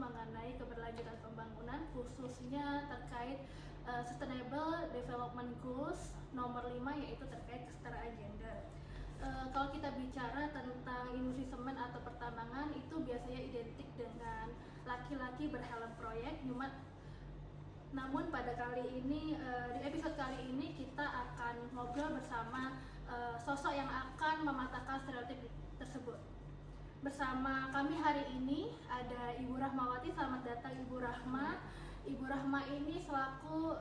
mengenai keberlanjutan pembangunan, khususnya terkait Sustainable Development Goals nomor 5, yaitu terkait kesetaraan gender. Kalau kita bicara tentang industri semen atau pertambangan, itu biasanya identik dengan laki-laki berhelm proyek. Namun pada kali ini, di episode kali ini kita akan ngobrol bersama sosok yang akan mematahkan stereotip tersebut. Bersama kami hari ini ada Ibu Rahmawati. Selamat datang Ibu Rahma. Ibu Rahma ini selaku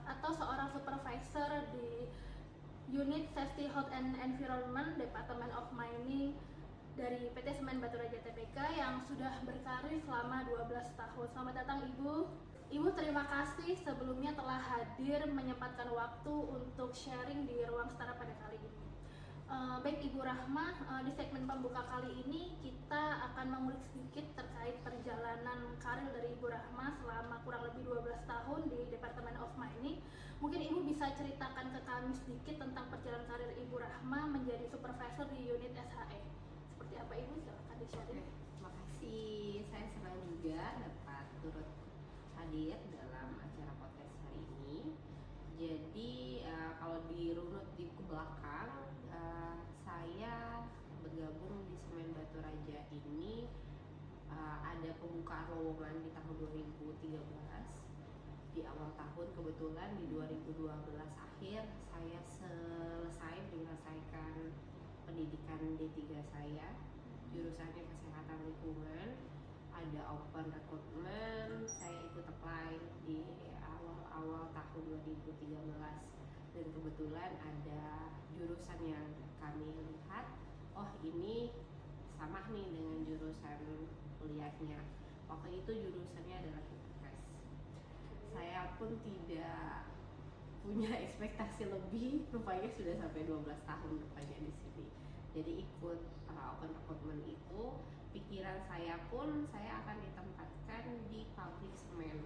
atau seorang supervisor di Unit Safety Health and Environment Department of Mining dari PT Semen Baturaja Tbk yang sudah berkarir selama 12 tahun. Selamat datang Ibu. Ibu, terima kasih sebelumnya telah hadir menyempatkan waktu untuk sharing di Ruang Setara pada kali ini. Baik Ibu Rahma, di segmen pembuka kali ini kita akan mengulik sedikit terkait perjalanan karir dari Ibu Rahma selama kurang lebih 12 tahun di Department of Mining. Mungkin Ibu bisa ceritakan ke kami sedikit tentang perjalanan karir Ibu Rahma menjadi supervisor di unit SHE. Seperti apa Ibu? Silakan di-sharing. Terima kasih, saya senang juga dapat turut hadir dalam acara podcast hari ini. Jadi kalau dirunut di ke belakang, saya bergabung di Semen Baturaja ini ada pembukaan lowongan di tahun 2013. Di awal tahun kebetulan di 2012 akhir saya selesai menyelesaikan pendidikan D3 saya, jurusannya kesehatan lingkungan. Ada open recruitment, saya ikut apply di awal tahun 2013 dan kebetulan ada jurusan yang kami lihat, oh ini sama nih dengan jurusan kuliahnya. Waktu itu jurusannya adalah HIPS. Saya pun tidak punya ekspektasi lebih, rupanya sudah sampai 12 tahun rupanya di sini. Jadi ikut open recruitment itu, pikiran saya pun saya akan ditempatkan di pabrik semen.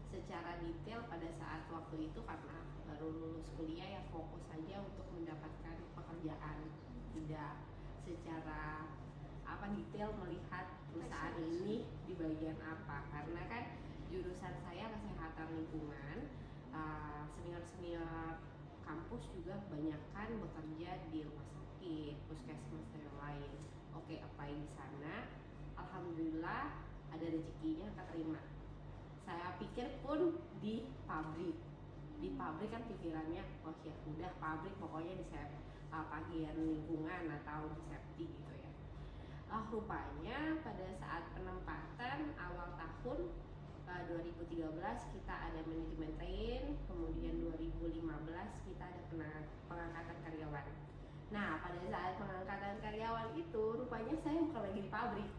Secara detail pada saat waktu itu karena baru lulus kuliah ya fokus saja untuk mendapatkan pekerjaan, tidak secara detail melihat perusahaan ini di bagian apa, karena kan jurusan saya kesehatan lingkungan, senior kampus juga kebanyakan bekerja di rumah sakit, puskesmas dan yang lain. Oke, apply di sana, alhamdulillah ada rezekinya keterima. Saya pikir pun di pabrik kan pikirannya, oh ya udah pabrik pokoknya di bagian lingkungan atau di safety gitu ya. Rupanya pada saat penempatan awal tahun 2013 kita ada manajemen train, kemudian 2015 kita ada pengangkatan karyawan. Nah, pada saat pengangkatan karyawan itu rupanya saya bukan lagi di pabrik,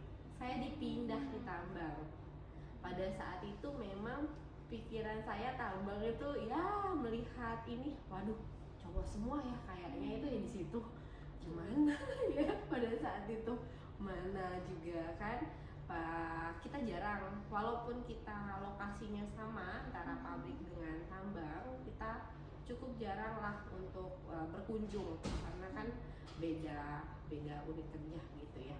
saya dipindah di tambang. Pada saat itu memang pikiran saya tambang itu ya melihat ini, waduh, cowok semua ya kayaknya itu ya di situ. Gimana ya pada saat itu, mana juga kan kita jarang, walaupun kita lokasinya sama antara pabrik dengan tambang, kita cukup jarang lah untuk berkunjung karena kan beda unit kerja gitu ya.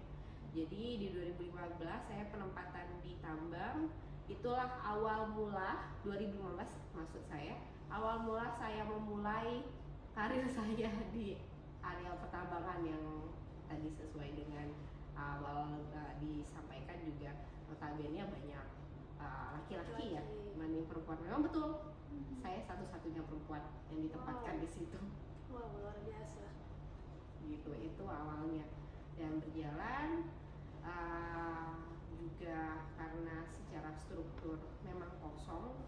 Jadi di 2015 saya penempatan di tambang, itulah awal mula 2015 maksud saya, awal mula saya memulai karir saya di area pertambangan yang tadi sesuai dengan awal disampaikan juga notabene banyak laki-laki ya, dibanding perempuan. Memang betul, saya satu-satunya perempuan yang ditempatkan di situ. Wow, luar biasa. Gitu, itu awalnya. Dan berjalan juga karena secara struktur memang kosong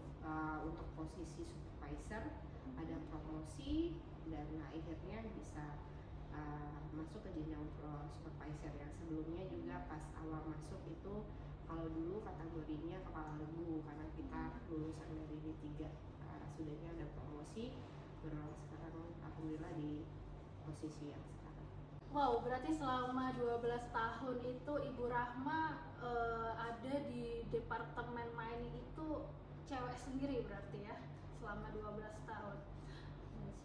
untuk posisi supervisor, ada promosi dan akhirnya bisa masuk ke jenjang supervisor yang sebelumnya juga pas awal masuk itu kalau dulu kategorinya kepala regu karena kita lulusan dari D3, sudahnya ada promosi, sekarang alhamdulillah di posisi yang sekarang. Wow, berarti selama 12 tahun itu Ibu Rahma ada di Departemen Mining itu cewek sendiri berarti ya, selama 12 tahun.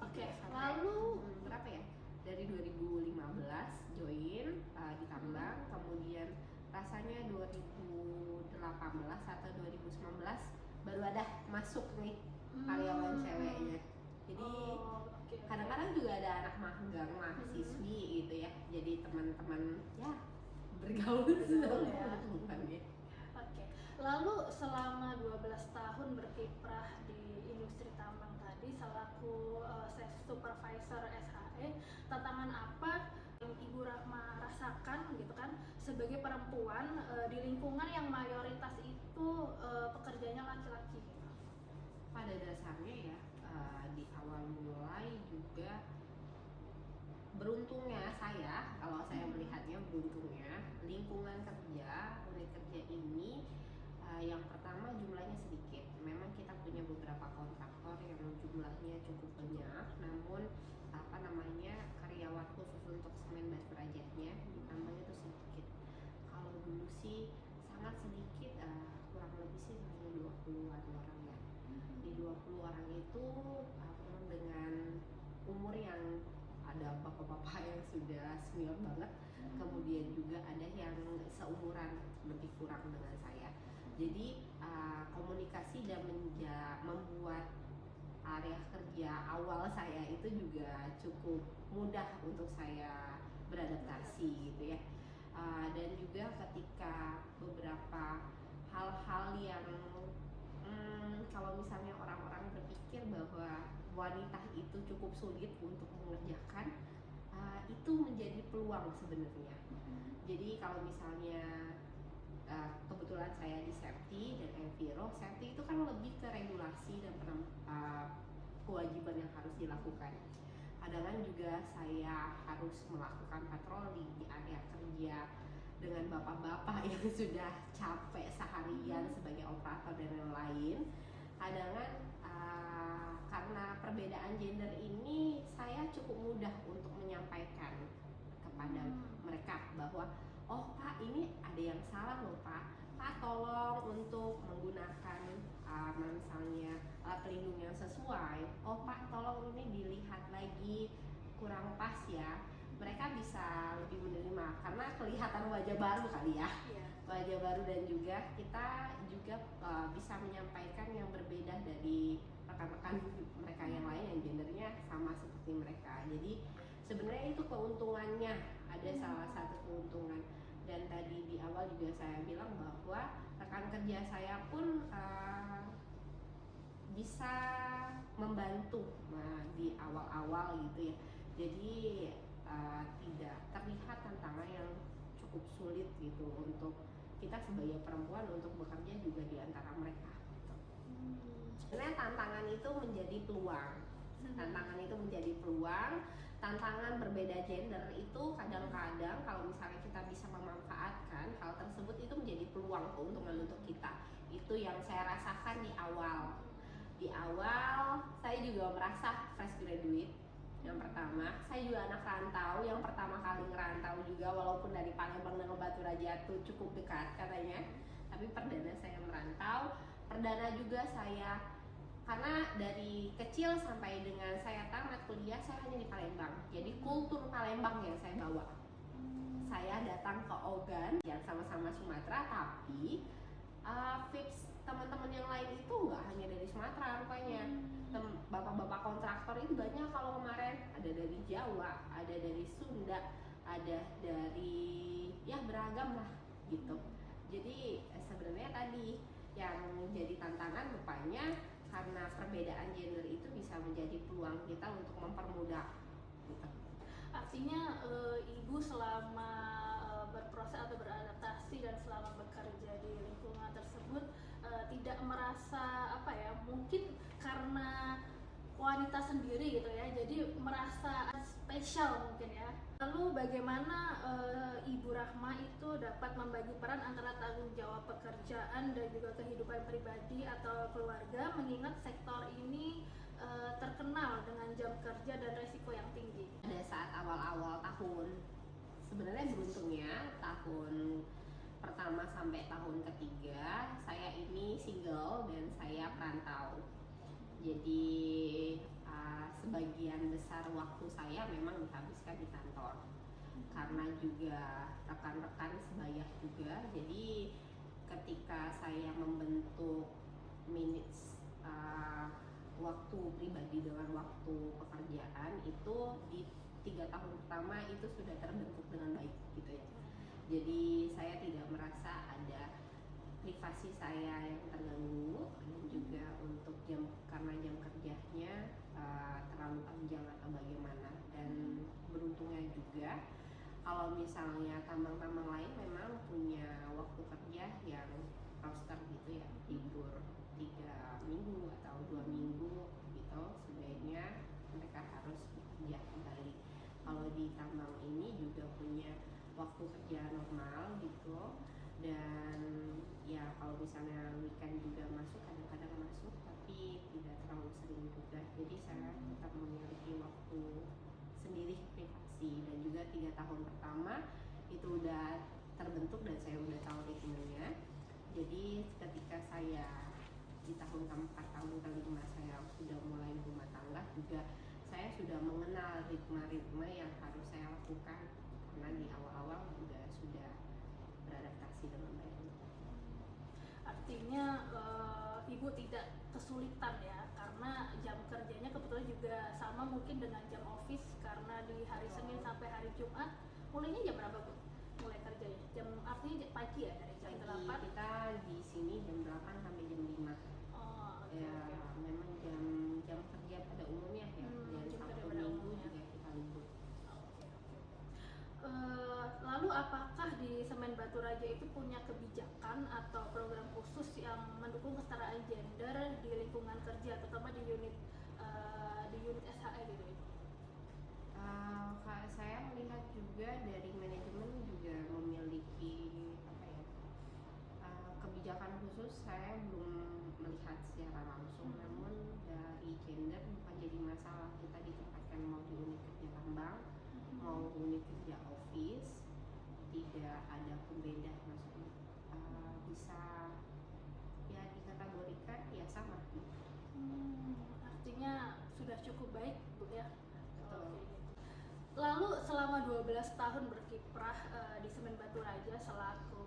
Oke, lalu berapa ya? Dari 2015 join di tambang, kemudian rasanya 2016 2018 atau 2019 baru ada masuk nih karyawan ceweknya. Jadi kadang-kadang juga ada anak magang, mahasiswi gitu ya. Jadi teman-teman ya bergaul Betul ya. ya. Oke. Lalu selama 12 tahun berkiprah di industri tambang tadi selaku safe supervisor SHE, tantangan apa yang Ibu Rahma rasakan gitu kan sebagai perempuan di lingkungan yang mayoritas itu pekerjanya laki-laki gitu? Pada dasarnya ya di awal mulai juga beruntungnya saya, kalau saya melihatnya beruntungnya lingkungan kerja, unit kerja ini yang pertama jumlahnya sedikit. Memang kita punya beberapa kontraktor yang jumlahnya cukup banyak, namun karyawan khusus untuk semen batu rajanya ditambahnya itu sedikit. Kalau dulu sih sangat sedikit, kurang lebih sih hanya 20-an orang ya. Di 20 orang itu dengan umur yang ada bapak-bapak yang sudah senior banget, kemudian juga ada yang seumuran lebih kurang dengan saya. Jadi komunikasi dan membuat area kerja awal saya itu juga cukup mudah untuk saya beradaptasi gitu ya. Dan juga ketika beberapa hal-hal yang kalau misalnya orang-orang berpikir bahwa wanita itu cukup sulit untuk mengerjakan, itu menjadi peluang sebenarnya. Jadi kalau misalnya kebetulan saya di safety dan enviro, safety itu kan lebih ke regulasi dan kewajiban yang harus dilakukan. Kadang-kadang juga saya harus melakukan patroli di area kerja dengan bapak-bapak yang sudah capek seharian sebagai operator dan lain-lain. Kadang-kadang karena perbedaan gender ini saya cukup mudah untuk menyampaikan kepada mereka bahwa oh Pak, ini ada yang salah loh Pak tolong untuk menggunakan misalnya alat pelindung yang sesuai. Oh Pak, tolong ini dilihat lagi, kurang pas ya. Mereka bisa lebih menerima karena kelihatan wajah baru kali ya. Wajah baru, dan juga kita juga bisa menyampaikan yang berbeda dari rekan-rekan mereka yang lain yang gendernya sama seperti mereka. Jadi sebenarnya itu keuntungannya, ada salah satu keuntungan. Dan tadi di awal juga saya bilang bahwa rekan kerja saya pun bisa membantu di awal-awal gitu ya. Jadi tidak terlihat tantangan yang cukup sulit gitu untuk kita sebagai perempuan untuk bekerja juga di antara mereka. Sebenarnya tantangan itu menjadi peluang. Tantangan itu menjadi peluang. Tantangan berbeda gender itu kadang-kadang kalau misalnya kita bisa memanfaatkan hal tersebut itu menjadi peluang, keuntungan untuk kita. Itu yang saya rasakan di awal. Di awal saya juga merasa fresh graduate. Yang pertama, saya juga anak rantau, yang pertama kali ngerantau juga, walaupun dari Palembang dengan Batu Raja itu cukup dekat katanya, tapi perdana saya merantau. Perdana juga saya, karena dari kecil sampai dengan saya tamat kuliah saya hanya di Palembang. Jadi kultur Palembang yang saya bawa. Saya datang ke Ogan yang sama-sama Sumatera, tapi fix teman-teman yang lain itu nggak hanya dari Sumatera rupanya. Bapak-bapak kontraktor itu banyak kalau kemarin, ada dari Jawa, ada dari Sunda, ada dari ya beragam lah gitu. Jadi sebenarnya tadi yang menjadi tantangan rupanya karena perbedaan gender itu bisa menjadi peluang kita untuk mempermudah gitu. Artinya ibu selama berproses atau beradaptasi dan selama bekerja di lingkungan tersebut tidak merasa apa ya, mungkin karena wanita sendiri gitu ya, jadi merasa spesial mungkin ya. Lalu bagaimana Ibu Rahma itu dapat membagi peran antara tanggung jawab pekerjaan dan juga kehidupan pribadi atau keluarga, mengingat sektor ini terkenal dengan jam kerja dan resiko yang tinggi? Pada saat awal-awal tahun, sebenarnya beruntungnya tahun pertama sampai tahun ketiga saya ini single dan saya perantau. Jadi sebagian besar waktu saya memang dihabiskan di kantor karena juga rekan-rekan sebaya juga. Jadi ketika saya membentuk minutes waktu pribadi dengan waktu pekerjaan itu di 3 tahun pertama itu sudah terbentuk dengan baik gitu ya. Jadi saya tidak merasa ada privasi saya yang terganggu, dan juga untuk karena jam kerjanya terlalu panjang atau bagaimana. Dan beruntungnya juga kalau misalnya tambang-tambang lain memang punya waktu kerja yang roster gitu ya, tidur 3 minggu atau 2 minggu gitu, sebaiknya mereka harus bekerja kembali. Kalau di tambang ini juga punya waktu kerja normal gitu, dan ya kalau misalnya weekend juga masuk, kadang-kadang masuk tapi tidak terlalu sering juga. Jadi saya tetap memiliki waktu sendiri privasi, dan juga 3 tahun pertama itu udah terbentuk dan saya udah tahu ritmenya. Jadi ketika saya di tahun keempat, tahun kelima saya sudah mulai rumah tangga juga, saya sudah mengenal ritme-ritme yang harus saya lakukan, karena di awal-awal juga sudah beradaptasi dengan baik. Artinya ibu tidak kesulitan ya, karena jam kerjanya kebetulan juga sama mungkin dengan jam office, karena di hari Senin sampai hari Jumat. Mulainya jam berapa Bu? Mulai kerjanya? Jam artinya pagi ya, dari jam 8? Kita di sini jam 8 sampai jam 5. Oh, oke, Ya oke. memang jam kerja pada umumnya ya, dan Jam kerja Sabtu pada Minggu umumnya. juga kita libur. Oke, oke. Lalu apakah di Semen Batu Raja itu punya kebijakan atau program khusus yang mendukung kesetaraan gender di lingkungan kerja, terutama di unit SHE gitu Ibu? Saya melihat juga dari manajemen juga memiliki apa ya, kebijakan khusus. Saya belum melihat secara langsung, namun dari gender bukan jadi masalah. Kita ditempatkan mau di unit kerja tambang, mau unit kerja office, tidak ada pembeda, maksudnya bisa ya dikategorikan ya sama gitu. Artinya sudah cukup baik Bu ya. Betul. Oke. Lalu selama 12 tahun berkiprah di Semen Batu Raja selaku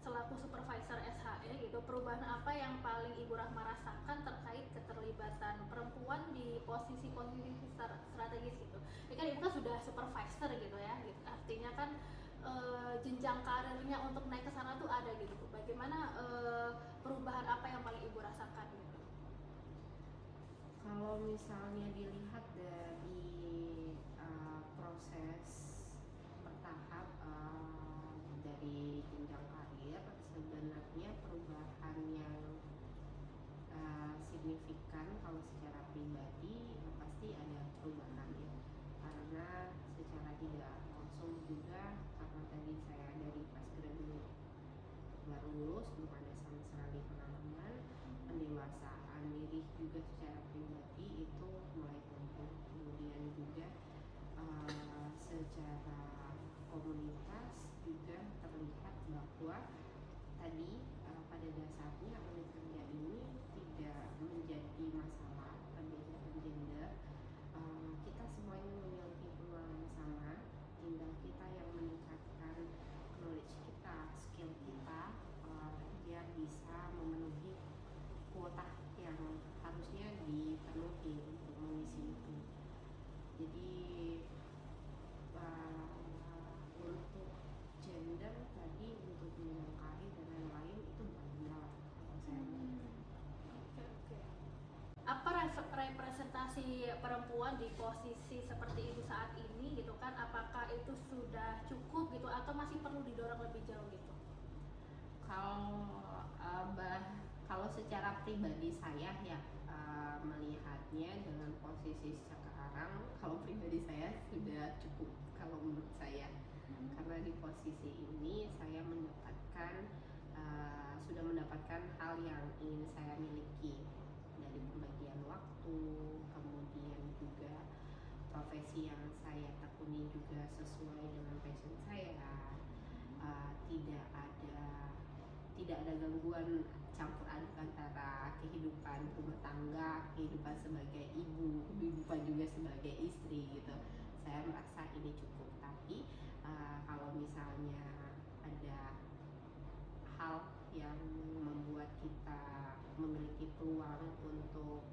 selaku supervisor SHE gitu, perubahan apa yang paling Ibu Rahma rasakan terkait keterlibatan perempuan di posisi-posisi strategis gitu? Ini kan Ibu kan sudah supervisor gitu ya, gitu. Artinya kan jenjang karirnya untuk naik ke sana tuh ada gitu. Bagaimana perubahan apa yang paling Ibu rasakan gitu? Kalau misalnya dilihat dari proses bertahap dari jenjang karir, sebenarnya perubahan yang signifikan kalau secara pribadi pasti ada perubahan ya, karena secara tidak langsung juga, karena tadi saya dari pas graduate baru lulus, belum ada sama sekali pengalaman, pendewasaan diri juga secara pribadi itu mulai tumbuh. Kemudian juga secara komunitas juga terlihat bahwa tadi pada dasarnya unit kerja ini tidak menjadi masalah perbedaan gender. Kita semuanya memiliki peluang yang sama, tinggal kita yang meningkatkan knowledge kita, skill kita, biar bisa memenuhi kuota yang harusnya dipenuhi untuk mengisi itu. Jadi untuk gender tadi, untuk jenjang karir dan lain-lain itu bukan kendala kalau saya melihat. Oke. Apa representasi perempuan di posisi seperti Ibu saat ini gitu kan? Apakah itu sudah cukup gitu atau masih perlu didorong lebih jauh gitu? Kalau secara pribadi saya ya melihatnya dengan posisi sekarang, kalau pribadi saya sudah cukup kalau menurut saya. Karena di posisi ini saya sudah mendapatkan hal yang ingin saya miliki, dari pembagian waktu, kemudian juga profesi yang saya tekuni juga sesuai dengan passion saya. Tidak ada gangguan campur aduk antara kehidupan rumah tangga, kehidupan sebagai ibu, kehidupan juga sebagai istri gitu. Saya merasa ini cukup. Tapi kalau misalnya ada hal yang membuat kita memiliki peluang untuk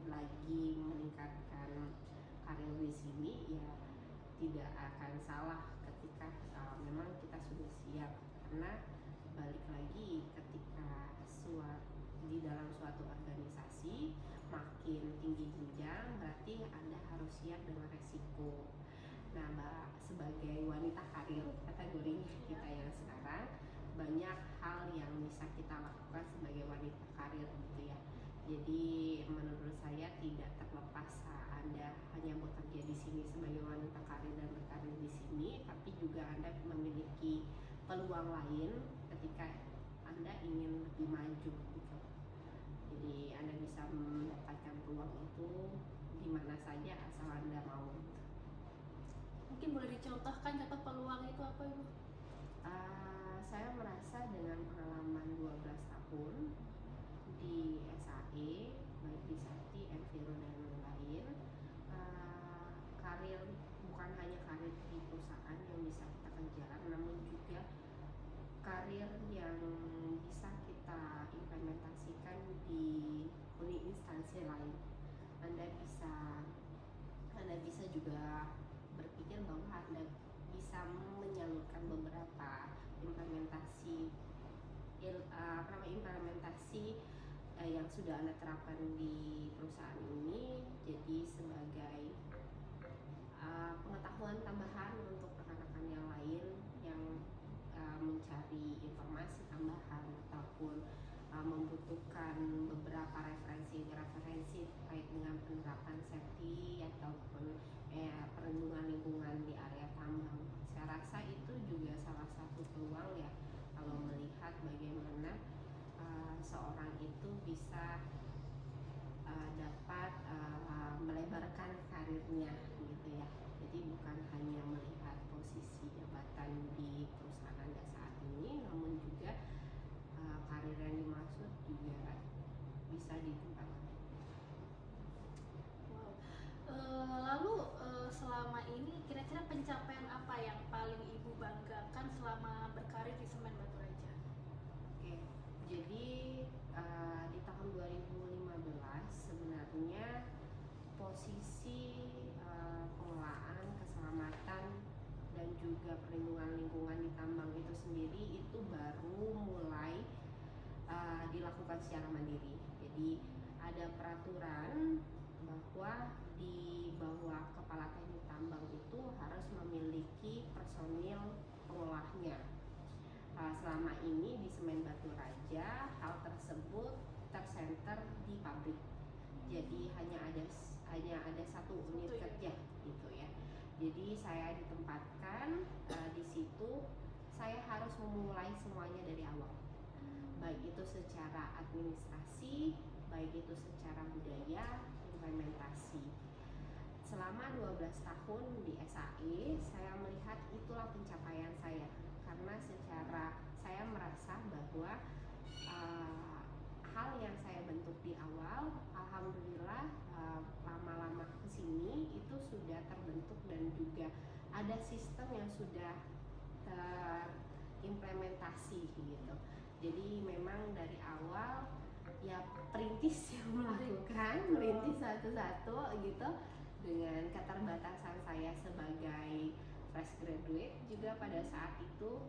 lagi meningkatkan karir di sini, ya tidak akan salah ketika memang kita sudah siap. Karena balik lagi, ketika di dalam suatu organisasi makin tinggi jenjang, berarti Anda harus siap dengan resiko. Nah, Mbak, sebagai wanita karir kategorinya kita yang sekarang, banyak hal yang bisa kita lakukan sebagai wanita karir gitu ya. Jadi menurut saya tidak terlepas Anda hanya bekerja di sini sebagai wanita karir dan berkarir di sini, tapi juga Anda memiliki peluang lain ketika Anda ingin lebih maju gitu. Jadi Anda bisa mendapatkan peluang itu di mana saja asal Anda mau. Mungkin boleh dicontohkan contoh peluang itu apa, Ibu? Saya merasa dengan pengalaman 12 tahun di SAE, baik di Sakti, Enviro dan lain-lain, karir bukan hanya karir di perusahaan yang bisa kita kejar, namun juga karir yang bisa kita implementasikan di instansi lain. Anda bisa juga berpikir bahwa Anda bisa menyalurkan beberapa implementasi yang sudah Anda terapkan di perusahaan ini, jadi sebagai pengetahuan tambahan untuk rekan-rekan yang lain yang mencari informasi tambahan ataupun membutuhkan beberapa referensi terkait dengan penerapan safety ataupun perlindungan lingkungan di area tambang. Saya rasa itu juga salah satu peluang ya, kalau melihat bagaimana seorang itu bisa dapat melebarkan karirnya gitu ya. Jadi bukan hanya melihat posisi jabatan di perusahaan Anda saat ini, namun juga karir yang dimaksud juga bisa di tempat lain. Wow. Lalu selama ini kira-kira pencapaian apa yang paling Ibu banggakan selama berkarir di Semen Batu Raja? Oke, jadi di tahun 2015 sebenarnya posisi pengelolaan keselamatan dan juga perlindungan lingkungan di tambang itu sendiri itu baru mulai dilakukan secara mandiri. Jadi ada peraturan bahwa di bawah kepala teknik tambang itu harus memiliki personil pengolahnya. Selama ini di Semen Batu Raja hal tersebut tersenter di pabrik. Jadi hanya ada satu unit kerja gitu ya. Jadi saya ditempatkan di situ, saya harus memulai semuanya dari awal. Baik itu secara administrasi, baik itu secara budaya, implementasi. Selama 12 tahun di SAE, saya melihat itulah pencapaian saya. Karena saya merasa bahwa hal yang saya bentuk di awal, alhamdulillah lama-lama kesini itu sudah terbentuk dan juga ada sistem yang sudah terimplementasi gitu. Jadi memang dari awal ya perintis yang merintis satu-satu gitu, dengan keterbatasan saya sebagai fresh graduate juga pada saat itu.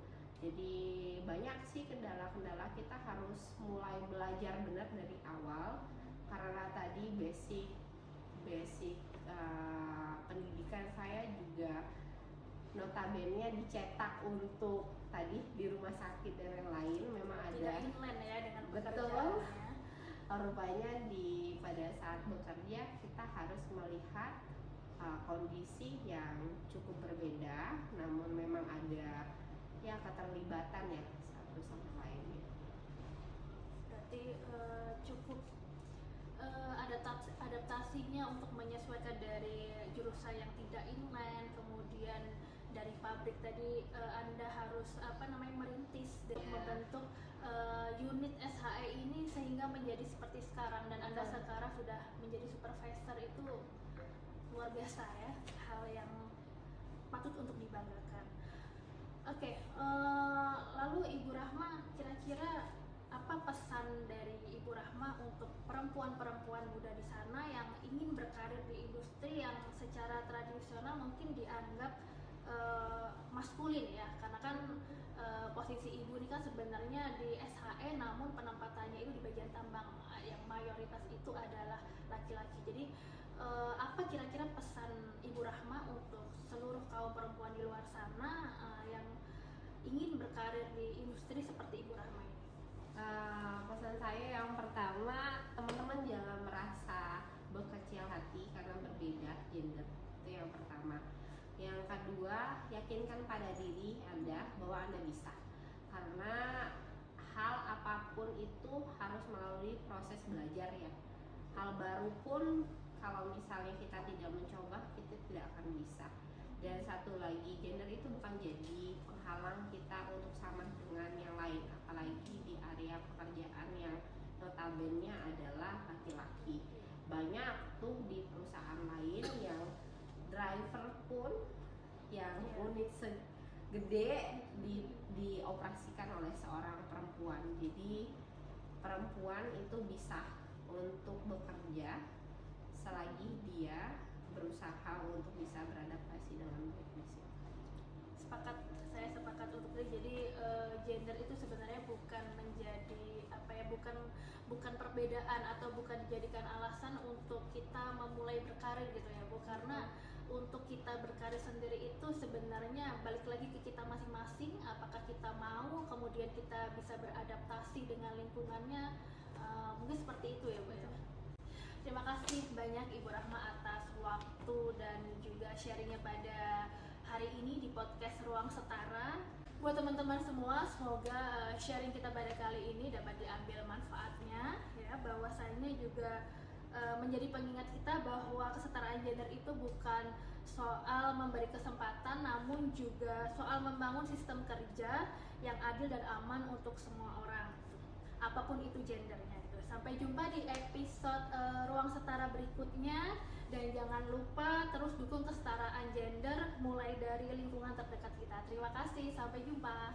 Jadi banyak sih kendala-kendala, kita harus mulai belajar benar dari awal karena tadi basic pendidikan saya juga notabene dicetak untuk tadi di rumah sakit dan lain-lain. Memang ada inline ya dengan betul. Rupanya pada saat bekerja kita harus melihat kondisi yang cukup berbeda, namun memang ada ya keterlibatan ya satu sama lain. Berarti cukup adaptasinya untuk menyesuaikan dari jurusan yang tidak inline, kemudian dari pabrik tadi Anda harus merintis dan membentuk unit SHE ini sehingga menjadi seperti sekarang, dan Anda sekarang sudah menjadi supervisor. Itu luar biasa ya, hal yang patut untuk dibanggakan. Oke, lalu Ibu Rahma, pesan dari Ibu Rahma untuk perempuan-perempuan muda di sana yang ingin berkarir di industri yang secara tradisional mungkin dianggap maskulin ya, karena kan posisi ibu ini kan sebenarnya di SHE namun penempatannya itu di bagian tambang yang mayoritas itu adalah laki-laki. Jadi apa kira-kira pesan Ibu Rahma untuk seluruh kaum perempuan di luar sana yang ingin berkarir di industri seperti Ibu Rahma ini? Pesan saya yang pertama, teman-teman jangan merasa berkecil hati karena berbeda gender, itu yang pertama. Yang kedua, yakinkan pada diri Anda bahwa Anda bisa, karena hal apapun itu harus melalui proses belajar ya. Hal baru pun kalau misalnya kita tidak mencoba, kita tidak akan bisa. Dan satu lagi, gender itu bukan jadi penghalang kita untuk sama dengan yang lain, apalagi di area pekerjaan yang notabene adalah laki-laki. Banyak tuh di perusahaan lain yang driver pun yang unit segede dioperasikan oleh seorang perempuan. Jadi perempuan itu bisa untuk bekerja selagi dia berusaha untuk bisa beradaptasi dengan baik di situ. Saya sepakat untuk itu. Jadi gender itu sebenarnya bukan menjadi bukan perbedaan atau bukan dijadikan alasan untuk kita memulai berkarir gitu ya Bu, karena untuk kita berkarir sendiri itu sebenarnya balik lagi ke kita masing-masing, apakah kita mau, kemudian kita bisa beradaptasi dengan lingkungannya, mungkin seperti itu ya Bu ya. Terima kasih banyak Ibu Rahma atas waktu dan juga sharingnya pada hari ini di podcast Ruang Setara. Buat teman-teman semua, semoga sharing kita pada kali ini dapat diambil manfaatnya ya, bahwasanya juga menjadi pengingat kita bahwa kesetaraan gender itu bukan soal memberi kesempatan, namun juga soal membangun sistem kerja yang adil dan aman untuk semua orang, apapun itu gendernya. Sampai jumpa di episode Ruang Setara berikutnya, dan jangan lupa terus dukung kesetaraan gender mulai dari lingkungan terdekat kita. Terima kasih, sampai jumpa.